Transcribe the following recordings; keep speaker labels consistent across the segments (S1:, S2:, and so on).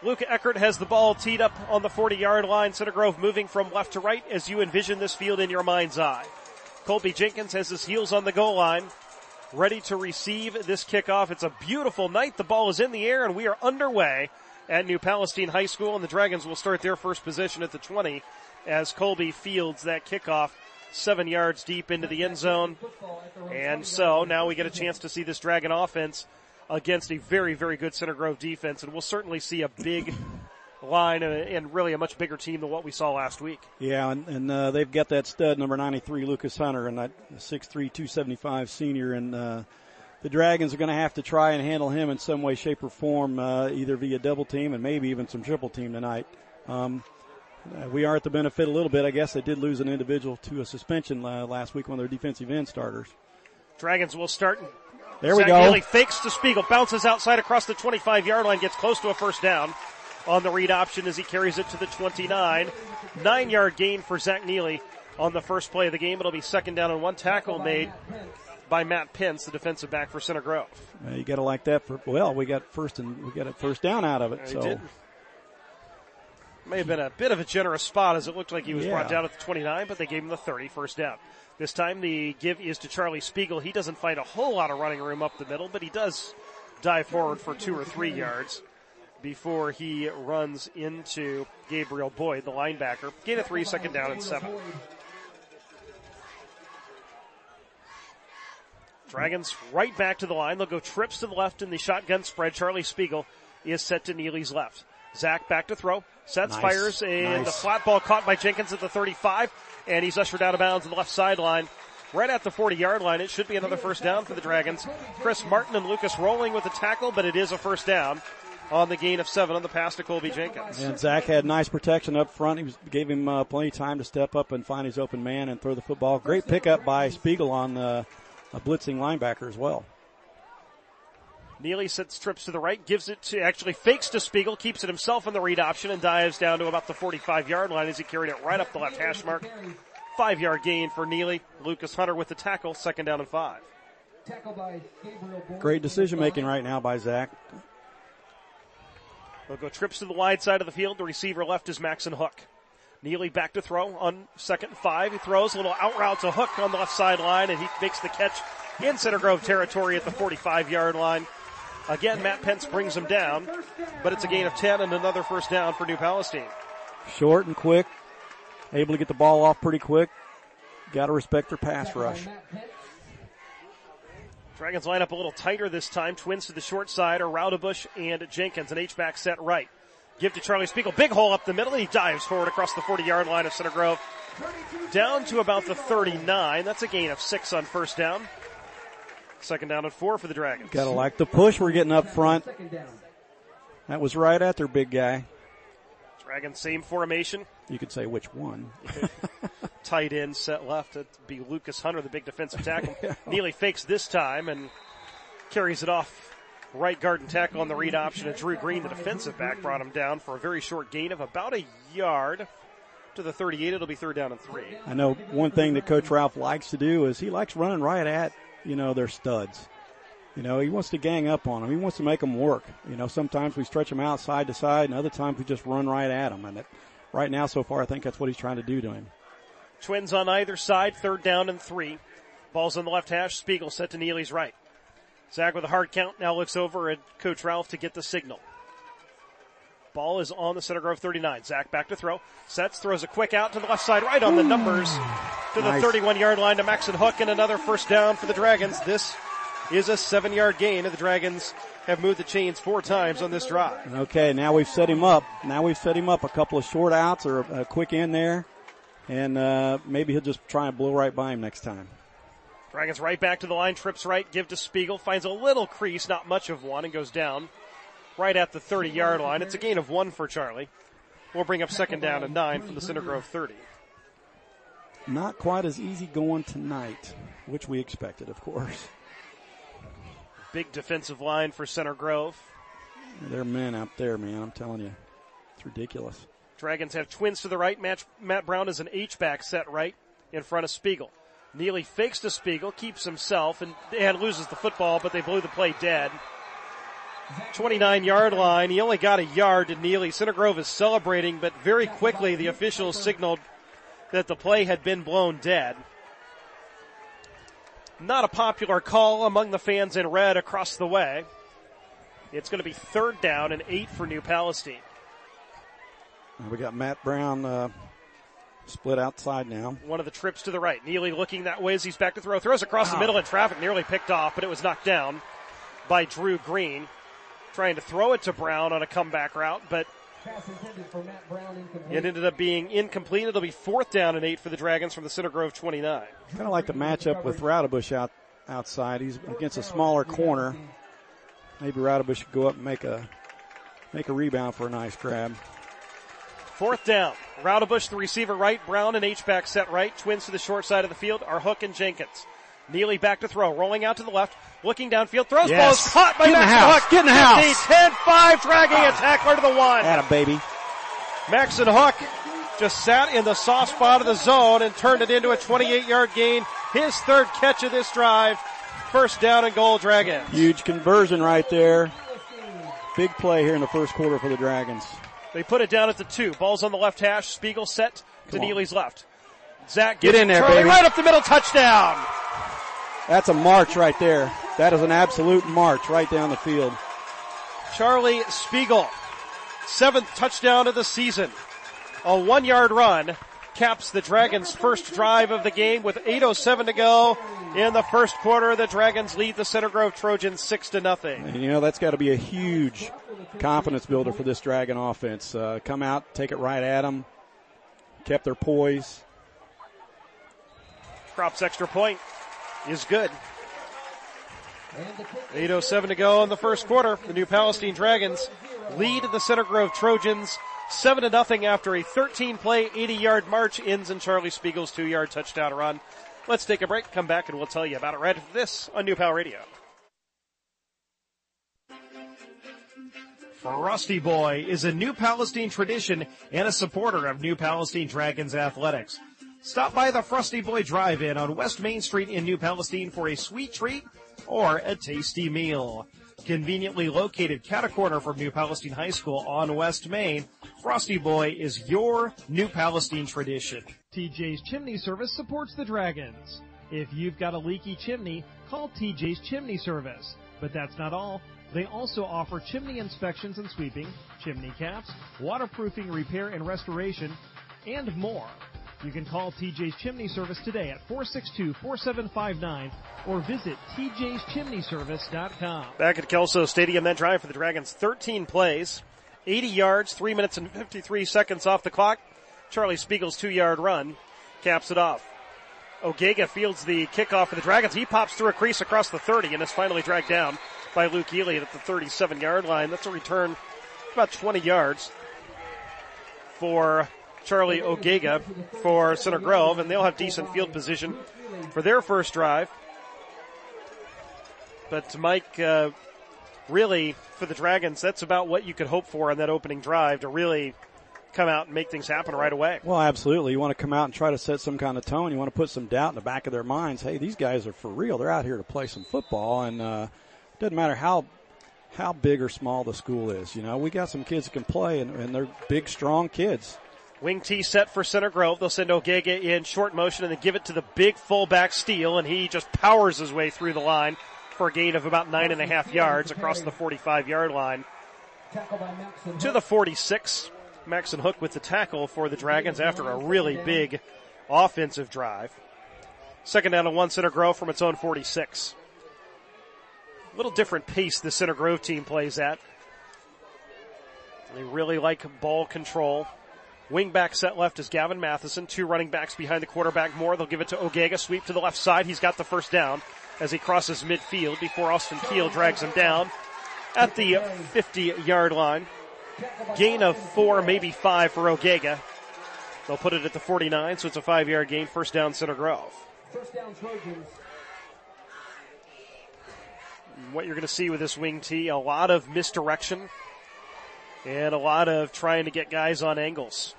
S1: Luca Eckert has the ball teed up on the 40-yard line. Center Grove moving from left to right as you envision this field in your mind's eye. Colby Jenkins has his heels on the goal line, ready to receive this kickoff. It's a beautiful night. The ball is in the air, and we are underway at New Palestine High School, and the Dragons will start their first position at the 20 as Colby fields that kickoff 7 yards deep into the end zone. And so now we get a chance to see this Dragon offense against a very, very good Center Grove defense, and we'll certainly see a big line and really a much bigger team than what we saw last week.
S2: Yeah, and they've got that stud, number 93, Lucas Hunter, and that 6'3", 275 senior, and the Dragons are going to have to try and handle him in some way, shape, or form, either via double team and maybe even some triple team tonight. We are at the benefit a little bit. I guess they did lose an individual to a suspension last week, one of their defensive end starters.
S1: Dragons will start.
S2: There we
S1: Zach
S2: go.
S1: Neely fakes to Spiegel, bounces outside across the 25-yard line, gets close to a first down on the read option as he carries it to the 29. 9-yard gain for Zach Neely on the first play of the game. It'll be second down and 1. Tackle made by Matt Pence, the defensive back for Center Grove.
S2: You got to like that. We got a first down out of it.
S1: He did. May have been a bit of a generous spot as it looked like he was brought down at the 29, but they gave him the 30, first down. This time the give is to Charlie Spiegel. He doesn't find a whole lot of running room up the middle, but he does dive forward for 2 or 3 yards before he runs into Gabriel Boyd, the linebacker. Gain of 3, second down and 7. Dragons right back to the line. They'll go trips to the left in the shotgun spread. Charlie Spiegel is set to Neely's left. Zach back to throw. Sets, fires, and the flat ball caught by Jenkins at the 35, and he's ushered out of bounds on the left sideline. Right at the 40-yard line. It should be another first down for the Dragons. Chris Martin and Lucas rolling with the tackle, but it is a first down on the gain of 7 on the pass to Colby Jenkins.
S2: And Zach had nice protection up front. Gave him plenty of time to step up and find his open man and throw the football. Great pickup by Spiegel on a blitzing linebacker as well.
S1: Neely sets trips to the right, fakes to Spiegel, keeps it himself on the read option, and dives down to about the 45-yard line as he carried it right up the left hash mark. 5-yard gain for Neely. Lucas Hunter with the tackle, second down and 5.
S2: Great decision making right now by Zach.
S1: They'll go trips to the wide side of the field. The receiver left is Maxon Hook. Neely back to throw on 2nd and 5. He throws a little out route to Hook on the left sideline, and he makes the catch in Center Grove territory at the 45-yard line. Again, Matt Pence brings him down, but it's a gain of 10 and another first down for New Palestine.
S2: Short and quick, able to get the ball off pretty quick. Got to respect their pass rush.
S1: Dragons line up a little tighter this time. Twins to the short side are Raudebush and Jenkins. An H-back set right. Give to Charlie Spiegel. Big hole up the middle. He dives forward across the 40-yard line of Center Grove. Down to about the 39. That's a gain of 6 on first down. Second down and 4 for the Dragons.
S2: Gotta like the push we're getting up front. That was right at their big guy.
S1: Dragons same formation.
S2: You could say which one.
S1: Tight end set left. That'd be Lucas Hunter, the big defensive tackle. Neely fakes this time and carries it off. Right guard and tackle on the read option. And Drew Green, the defensive back, brought him down for a very short gain of about a yard. To the 38, it'll be third down and 3.
S2: I know one thing that Coach Ralph likes to do is he likes running right at their studs. He wants to gang up on them. He wants to make them work. Sometimes we stretch them out side to side, and other times we just run right at them. And right now, so far, I think that's what he's trying to do to him.
S1: Twins on either side, third down and 3. Ball's on the left hash. Spiegel set to Neely's right. Zach with a hard count now looks over at Coach Ralph to get the signal. Ball is on the Center Grove 39. Zach back to throw. Sets, throws a quick out to the left side, right on the numbers to the 31-yard line to Maxon Hook, and another first down for the Dragons. This is a 7-yard gain, and the Dragons have moved the chains 4 times on this drive.
S2: Okay, now we've set him up. A couple of short outs or a quick in there, and maybe he'll just try and blow right by him next time.
S1: Dragons right back to the line, trips right, give to Spiegel, finds a little crease, not much of one, and goes down right at the 30-yard line. It's a gain of 1 for Charlie. We'll bring up second down and 9 from the Center Grove 30.
S2: Not quite as easy going tonight, which we expected, of course.
S1: Big defensive line for Center Grove.
S2: There are men out there, man. I'm telling you. It's ridiculous.
S1: Dragons have twins to the right. Matt Brown is an H-back set right in front of Spiegel. Neely fakes to Spiegel, keeps himself, and loses the football, but they blew the play dead. 29-yard line. He only got a yard to Neely. Center Grove is celebrating, but very quickly the officials signaled that the play had been blown dead. Not a popular call among the fans in red across the way. It's going to be 3rd down and 8 for New Palestine.
S2: We got Matt Brown split outside now.
S1: One of the trips to the right. Neely looking that way as he's back to throw. Throws across the middle in traffic, nearly picked off, but it was knocked down by Drew Green. Trying to throw it to Brown on a comeback route, but it ended up being incomplete. It'll be 4th down and 8 for the Dragons from the Center Grove 29.
S2: Kind of like the matchup with Raudebusch outside. He's against a smaller corner. Maybe Raudebusch should go up and make a rebound for a nice grab.
S1: 4th down. Raudebusch, the receiver right. Brown and H-back set right. Twins to the short side of the field are Hook and Jenkins. Neely back to throw. Rolling out to the left. Looking downfield. Throws balls caught by Maxon Hook.
S2: Get in the house.
S1: 10-5 dragging a tackler to the 1.
S2: Atta baby.
S1: Maxon Hook just sat in the soft spot of the zone and turned it into a 28-yard gain. His 3rd catch of this drive. 1st down and goal, Dragons.
S2: Huge conversion right there. Big play here in the first quarter for the Dragons.
S1: They put it down at the 2. Ball's on the left hash. Spiegel set to Neely's left. Zach
S2: get in there,
S1: Charlie
S2: baby.
S1: Right up the middle, touchdown.
S2: That's a march right there. That is an absolute march right down the field.
S1: Charlie Spiegel, 7th touchdown of the season. A 1-yard run caps the Dragons' first drive of the game with 8:07 to go in the first quarter. The Dragons lead the Center Grove Trojans 6-0.
S2: And you know, that's got to be a huge confidence builder for this Dragon offense. Come out, take it right at them. Kept their poise.
S1: Crop's extra point is good. 8:07 to go in the first quarter. The New Palestine Dragons lead the Center Grove Trojans 7-0 after a 13-play, 80-yard march ends in Charlie Spiegel's 2-yard touchdown run. Let's take a break, come back, and we'll tell you about it right after this on New Pal Radio. Frosty Boy is a New Palestine tradition and a supporter of New Palestine Dragons athletics. Stop by the Frosty Boy Drive-In on West Main Street in New Palestine for a sweet treat or a tasty meal. Conveniently located cat-a-corner from New Palestine High School on West Main, Frosty Boy is your New Palestine tradition.
S3: TJ's Chimney Service supports the Dragons. If you've got a leaky chimney, call TJ's Chimney Service. But that's not all. They also offer chimney inspections and sweeping, chimney caps, waterproofing repair and restoration, and more. You can call TJ's Chimney Service today at 462-4759 or visit tjschimneyservice.com.
S1: Back at Kelso Stadium, that drive for the Dragons, 13 plays, 80 yards, 3 minutes and 53 seconds off the clock. Charlie Spiegel's 2-yard run caps it off. Ogega fields the kickoff for the Dragons. He pops through a crease across the 30 and is finally dragged down by Luke Elliott at the 37-yard line. That's a return about 20 yards for Charlie Ogega for Center Grove, and they'll have decent field position for their first drive. But Mike, really, for the Dragons, that's about what you could hope for on that opening drive, to really come out and make things happen right away.
S2: Well, absolutely. You want to come out and try to set some kind of tone. You want to put some doubt in the back of their minds. Hey, these guys are for real. They're out here to play some football, and it doesn't matter how big or small the school is. You know, we got some kids that can play, and they're big, strong kids.
S1: Wing T set for Center Grove. They'll send Ogega in short motion and then give it to the big fullback Steele, and he just powers his way through the line for a gain of about 9.5 yards across the 45-yard line to the 46. Maxon Hook with the tackle for the Dragons after a really big offensive drive. 2nd down and 1, Center Grove from its own 46. A little different pace the Center Grove team plays at. They really like ball control. Wing back set left is Gavin Matheson. 2 running backs behind the quarterback Moore. They'll give it to Ogega. Sweep to the left side. He's got the first down as he crosses midfield before Austin Keel drags him down at the 50-yard line. Gain of 4, maybe 5 for Ogega. They'll put it at the 49, so it's a 5-yard gain. First down, Center Grove.
S4: First down, Trojans.
S1: What you're going to see with this wing tee, a lot of misdirection and a lot of trying to get guys on angles.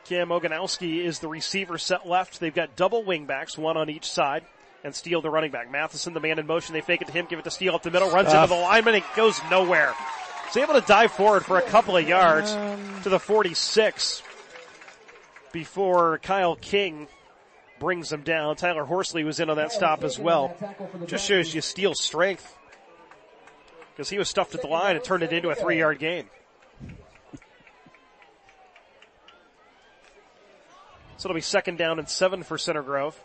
S1: Cam Oganowski is the receiver set left. They've got double wingbacks, one on each side. and Steele, the running back. Matheson, the man in motion. They fake it to him, give it to Steele up the middle, runs into the lineman, and goes nowhere. He's able to dive forward for a couple of yards to the 46 before Kyle King brings him down. Tyler Horsley was in on that stop as well. Just shows you Steele's strength, because he was stuffed at the line and turned it into a 3-yard gain. So it'll be 2nd down and 7 for Center Grove.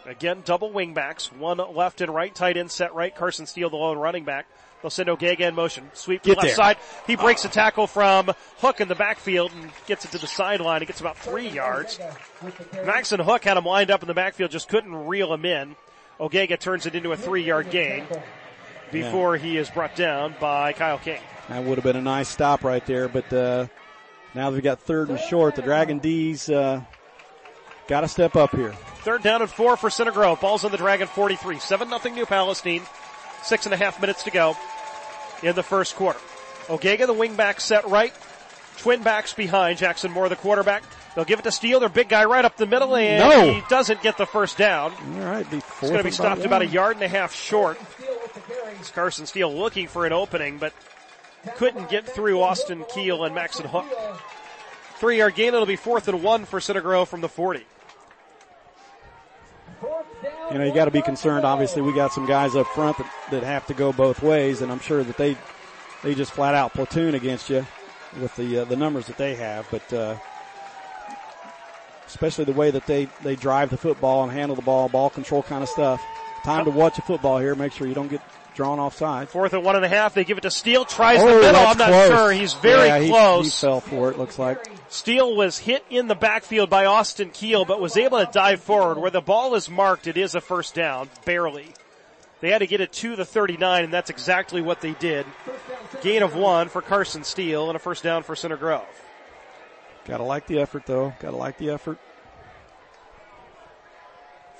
S1: Again, double wingbacks, one left and right, tight end set right. Carson Steele, the lone running back. They'll send Ogega in motion. Sweep to the left side. He breaks a tackle from Hook in the backfield and gets it to the sideline. He gets about 3 yards. Maxon Hook had him lined up in the backfield, just couldn't reel him in. Ogega turns it into a 3-yard gain before he is brought down by Kyle King.
S2: That would have been a nice stop right there, but now we've got 3rd and short. The Dragon D's got to step up here.
S1: 3rd down and 4 for Center Grove. Ball's on the Dragon 43. 7-0 New Palestine. 6.5 minutes to go in the first quarter. Ogega, the wingback, set right. Twin backs behind. Jackson Moore, the quarterback. They'll give it to Steele, their big guy right up the middle, and he doesn't get the first down.
S2: All right,
S1: He's going to be stopped about 1.5 yards short. It's Carson Steele looking for an opening, but couldn't get through Austin Keel and Maxon Hook. 3-yard gain. It'll be 4th and 1 for Center Grove from the 40.
S2: You know, you got to be concerned. Obviously, we got some guys up front that have to go both ways, and I'm sure that they just flat out platoon against you with the numbers that they have. But especially the way that they drive the football and handle the ball control kind of stuff. Time to watch a football here. Make sure you don't get drawn offside.
S1: 4th and 1.5. They give it to Steele. Tries the middle. I'm not sure. He's very close.
S2: He fell for it, looks like.
S1: Steele was hit in the backfield by Austin Keel, but was able to dive forward. Where the ball is marked, it is a first down, barely. They had to get it to the 39, and that's exactly what they did. Gain of 1 for Carson Steele, and a first down for Center Grove.
S2: Gotta like the effort, though. Gotta like the effort.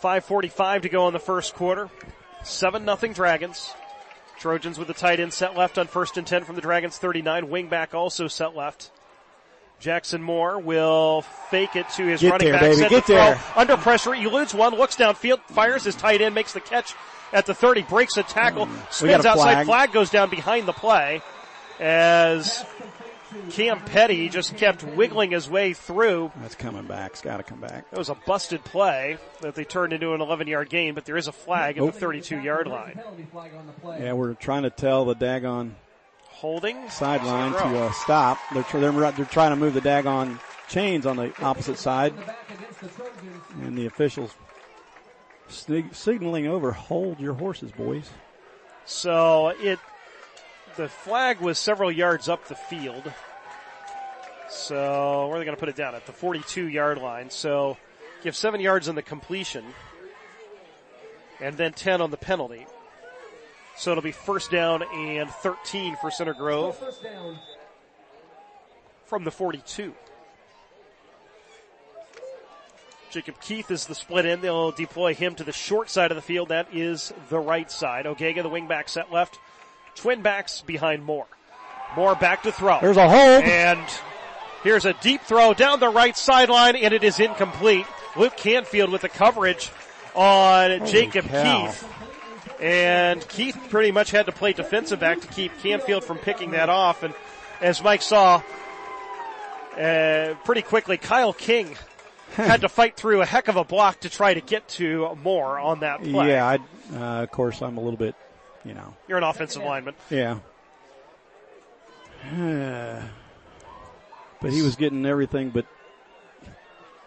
S1: 5:45 to go in the first quarter. 7-0 Dragons. Trojans with the tight end set left on 1st and 10 from the Dragons 39. Wingback also set left. Jackson Moore will fake it to his running back.
S2: Baby. Get there.
S1: Under pressure, he eludes one, looks downfield, fires his tight end, makes the catch at the 30, breaks a tackle, spins outside, flag goes down behind the play as Cam Petty just kept wiggling his way through.
S2: That's coming back. It's got to come back.
S1: It was a busted play that they turned into an 11-yard gain, but there is a flag at the 32-yard line.
S2: Yeah, we're trying to tell the daggone
S1: holding
S2: sideline to stop. They're trying to move the daggone chains on the opposite side, and the officials signaling over, hold your horses, boys.
S1: So the flag was several yards up the field. So where are they going to put it down? At the 42-yard line. So give 7 yards on the completion and then 10 on the penalty. So it'll be 1st down and 13 for Center Grove from the 42. Jacob Keith is the split end. They'll deploy him to the short side of the field. That is the right side. Ogega, the wingback, set left. Twin backs behind Moore. Moore back to throw.
S2: There's a hold.
S1: And here's a deep throw down the right sideline, and it is incomplete. Luke Canfield with the coverage on Jacob Keith. And Keith pretty much had to play defensive back to keep Canfield from picking that off. And as Mike saw pretty quickly, Kyle King had to fight through a heck of a block to try to get to Moore on that play.
S2: Yeah, of course I'm a little bit,
S1: You're an offensive lineman.
S2: Yeah. But he was getting everything but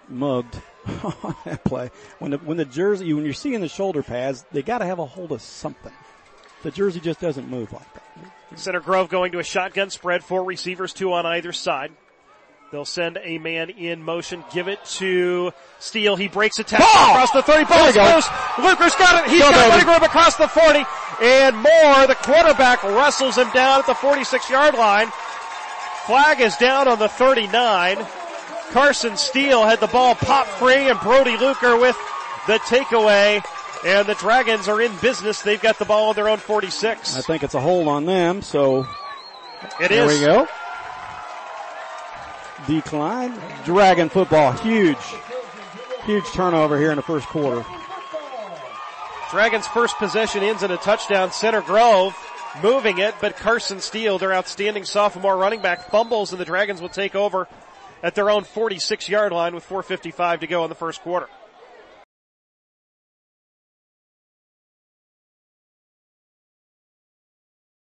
S2: mugged on that play. When the jersey, when you're seeing the shoulder pads, they got to have a hold of something. The jersey just doesn't move like that.
S1: Center Grove going to a shotgun spread, 4 receivers, 2 on either side. They'll send a man in motion, give it to Steele. He breaks a tackle across the 30. Ball goes. Luker's got it. He's got running room across the 40. And Moore, the quarterback, wrestles him down at the 46-yard line. Flag is down on the 39. Carson Steele had the ball pop free, and Brody Luker with the takeaway. And the Dragons are in business. They've got the ball on their own 46.
S2: I think it's a hold on them, so
S1: it
S2: there
S1: is.
S2: we go. Decline. Dragon football. Huge turnover here in the first quarter.
S1: Dragons' first possession ends in a touchdown. Center Grove moving it, but Carson Steele, their outstanding sophomore running back, fumbles, and the Dragons will take over at their own 46-yard line with 4:55 to go in the first quarter.